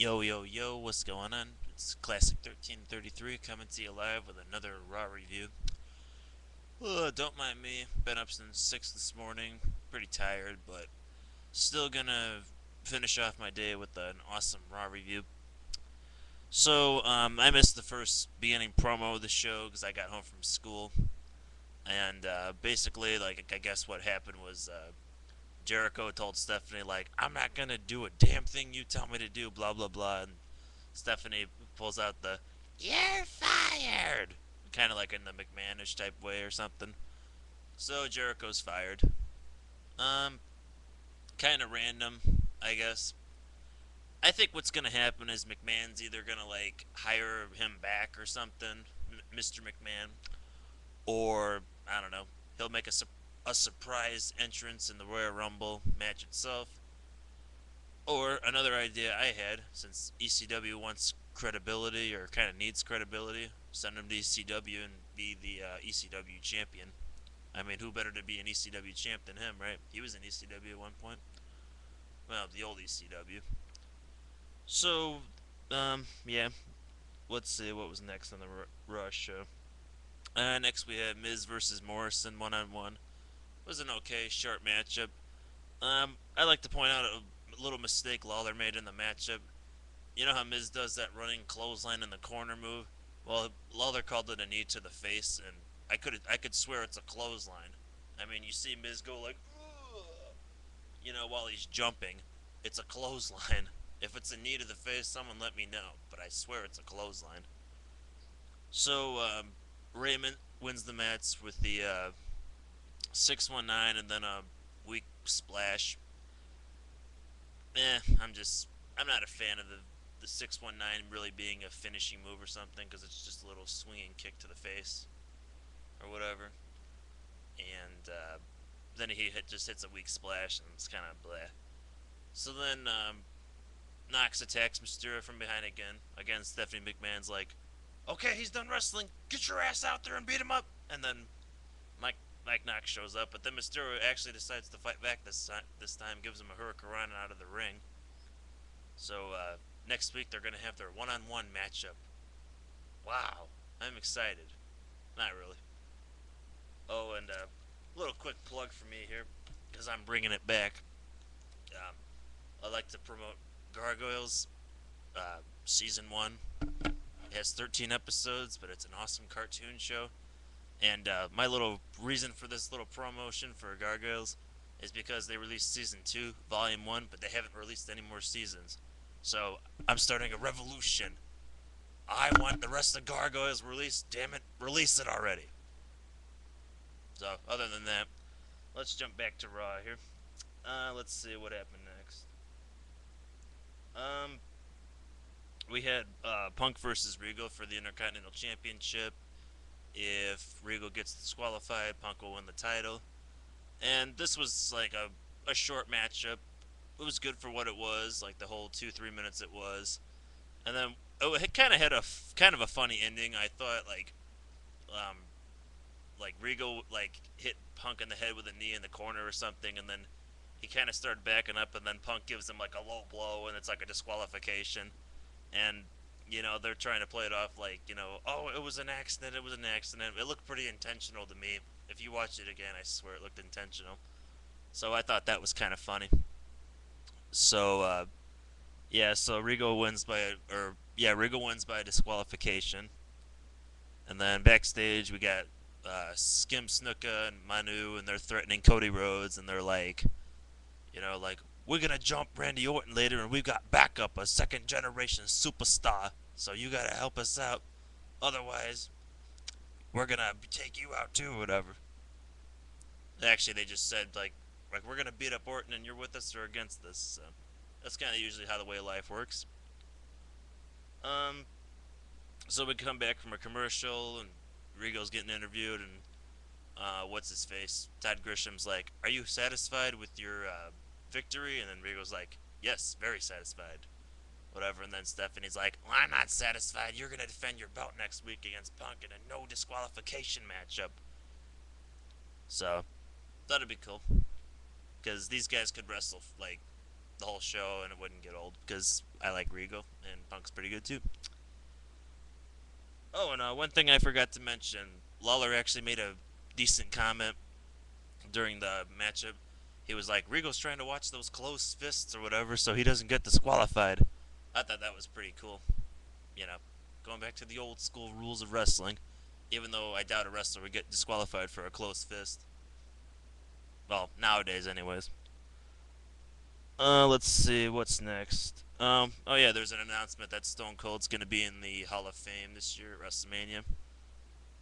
Yo, yo, yo, what's going on? It's Classic 1333 coming to you live with another Raw review. Don't mind me, been up since 6 this morning, pretty tired, but still gonna finish off my day with an awesome Raw review. I missed the first beginning promo of the show because I got home from school, and basically, I guess what happened was Jericho told Stephanie, like, I'm not gonna do a damn thing you tell me to do, blah, blah, blah, and Stephanie pulls out the "You're fired," kind of like in the McMahonish type way or something. So Jericho's fired. Um, kind of random, I guess. I think what's gonna happen is McMahon's either gonna like hire him back or something, Mr. McMahon, or I don't know, he'll make a surprise entrance in the Royal Rumble match itself. Or another idea I had, since ECW wants credibility or kind of needs credibility, send him to ECW and be the ECW champion. I mean, who better to be an ECW champ than him, right? He was in ECW at one point. Well, the old ECW. So, yeah. Let's see what was next on the Rush show. Next we had Miz versus Morrison one on one. It was an okay short matchup. I like to point out a little mistake Lawler made in the matchup. You know how Miz does that running clothesline in the corner move? Well, Lawler called it a knee to the face, and I could swear it's a clothesline. I mean, you see Miz go like, while he's jumping. It's a clothesline. If it's a knee to the face, someone let me know. But I swear it's a clothesline. So Raymond wins the match with the 619 and then a weak splash. I'm not a fan of the 619 really being a finishing move or something because it's just a little swinging kick to the face or whatever. And then just hits a weak splash and it's kind of bleh. So then Knox attacks Mysterio from behind again. Again, Stephanie McMahon's like, okay, he's done wrestling. Get your ass out there and beat him up. And then Mike Knox shows up, but then Mysterio actually decides to fight back this time, gives him a hurricane out of the ring. So next week they're going to have their one-on-one matchup. Wow, I'm excited. Not really. Oh, and a little quick plug for me here, because I'm bringing it back. Um, I like to promote Gargoyles season one. It has 13 episodes, but it's an awesome cartoon show. And my little reason for this little promotion for Gargoyles is because they released season 2, volume 1, but they haven't released any more seasons. So I'm starting a revolution. I want the rest of Gargoyles released. Damn it, release it already. So other than that, let's jump back to Raw here. Let's see what happened next. Um, we had Punk versus Regal for the Intercontinental Championship. If Regal gets disqualified, Punk will win the title. And this was like a short matchup. It was good for what it was, like the whole 2-3 minutes it was. And then it kind of had a kind of a funny ending. I thought um, like Regal like hit Punk in the head with a knee in the corner or something, and then he kind of started backing up, and then Punk gives him like a low blow, and it's like a disqualification. And they're trying to play it off like oh, it was an accident, it was an accident. It looked pretty intentional to me. If you watch it again, I swear it looked intentional. So I thought that was kind of funny. So yeah, so Regal wins by disqualification. And then backstage we got Skim Snuka and Manu, and they're threatening Cody Rhodes, and they're like, like, we're gonna jump Randy Orton later, and we've got backup, a second generation superstar. So you gotta help us out. Otherwise, we're gonna take you out too, whatever. Actually, they just said like we're gonna beat up Orton, and you're with us or against us. So that's kind of usually how the way life works. Um, so we come back from a commercial, and Regal's getting interviewed, and what's his face? Todd Grisham's like, "Are you satisfied with your victory?" And then Regal's like, "Yes, very satisfied." Whatever. And then Stephanie's like, "Well, I'm not satisfied. You're gonna defend your belt next week against Punk in a no disqualification matchup." So thought it'd be cool because these guys could wrestle like the whole show and it wouldn't get old because I like Regal and Punk's pretty good too. Oh, and one thing I forgot to mention, Lawler actually made a decent comment during the matchup. He was like, Regal's trying to watch those closed fists or whatever, so he doesn't get disqualified. I thought that was pretty cool. You know, going back to the old school rules of wrestling. Even though I doubt a wrestler would get disqualified for a closed fist. Well, nowadays, anyways. Let's see what's next. Oh yeah, there's an announcement that Stone Cold's gonna be in the Hall of Fame this year at WrestleMania.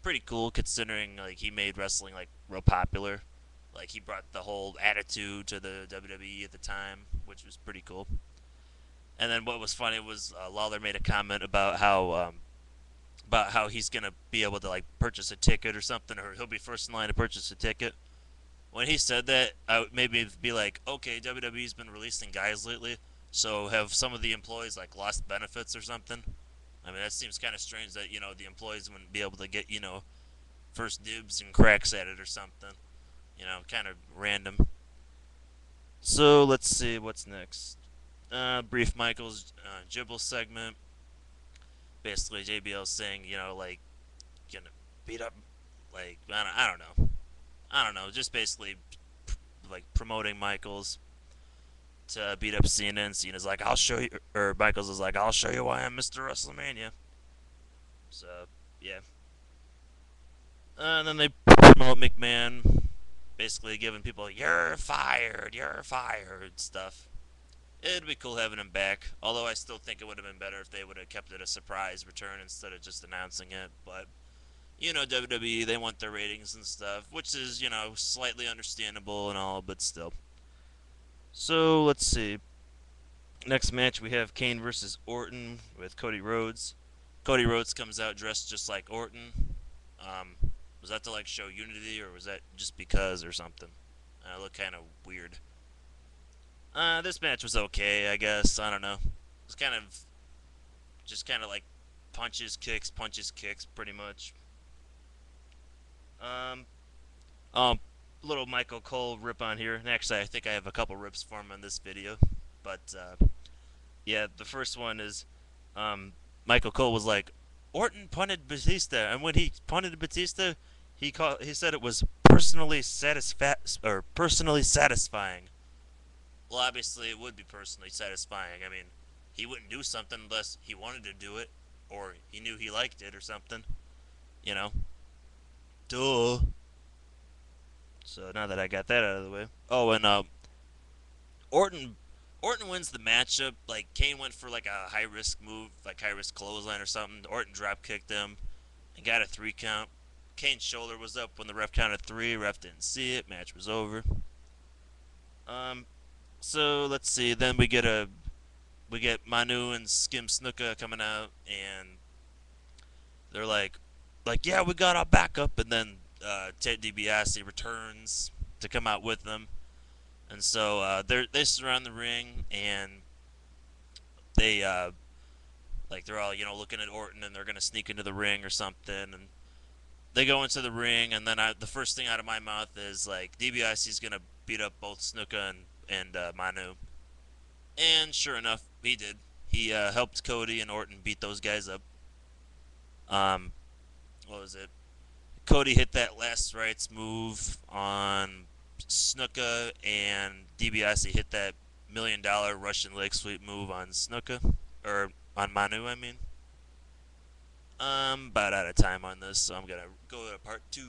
Pretty cool considering like he made wrestling like real popular. Like he brought the whole attitude to the WWE at the time, which was pretty cool. And then what was funny was Lawler made a comment about how he's gonna be able to like purchase a ticket or something, or he'll be first in line to purchase a ticket. When he said that, I made me be like, okay, WWE's been releasing guys lately, so have some of the employees like lost benefits or something? I mean, that seems kind of strange that the employees wouldn't be able to get first dibs and cracks at it or something. Kind of random. So let's see what's next. Brief Michaels Jibble segment. Basically, JBL saying, like, gonna beat up, like, I don't know, just basically like promoting Michaels to beat up Cena, and Cena's like, I'll show you, or Michaels is like, I'll show you why I'm Mr. WrestleMania. So, yeah. And then they promote McMahon, basically giving people, you're fired stuff. It'd be cool having him back, although I still think it would have been better if they would have kept it a surprise return instead of just announcing it, but WWE, they want their ratings and stuff, which is, slightly understandable and all, but still. So, let's see. Next match, we have Kane versus Orton with Cody Rhodes. Cody Rhodes comes out dressed just like Orton. Was that to, like, show unity, or was that just because or something? It looked kind of weird. This match was okay, I guess. I don't know. It was just kind of like punches, kicks, pretty much. Um, Little Michael Cole rip on here. And actually, I think I have a couple rips for him on this video. But yeah, the first one is Michael Cole was like, Orton punted Batista, and when he punted Batista, he said it was personally satisfying. Well, obviously, it would be personally satisfying. I mean, he wouldn't do something unless he wanted to do it, or he knew he liked it, or something. You know, duh. So now that I got that out of the way, oh, and Orton Orton wins the matchup. Like Kane went for like a high risk move, like high risk clothesline or something. Orton drop kicked him and got a 3 count. Kane's shoulder was up when the ref counted 3. Ref didn't see it. Match was over. Um, so let's see. Then we get Manu and Skim Snuka coming out, and they're like yeah, we got our backup. And then Ted DiBiase returns to come out with them, and so they surround the ring, and they they're all looking at Orton, and they're gonna sneak into the ring or something, and they go into the ring, and then the first thing out of my mouth is like DiBiase's gonna beat up both Snuka and Manu, and sure enough, he did. He helped Cody and Orton beat those guys up. Um, what was it? Cody hit that last rights move on Snuka, and DiBiase hit that $1 million Russian leg sweep move on Snuka, or on Manu, I mean. I'm about out of time on this, so I'm gonna go to part 2.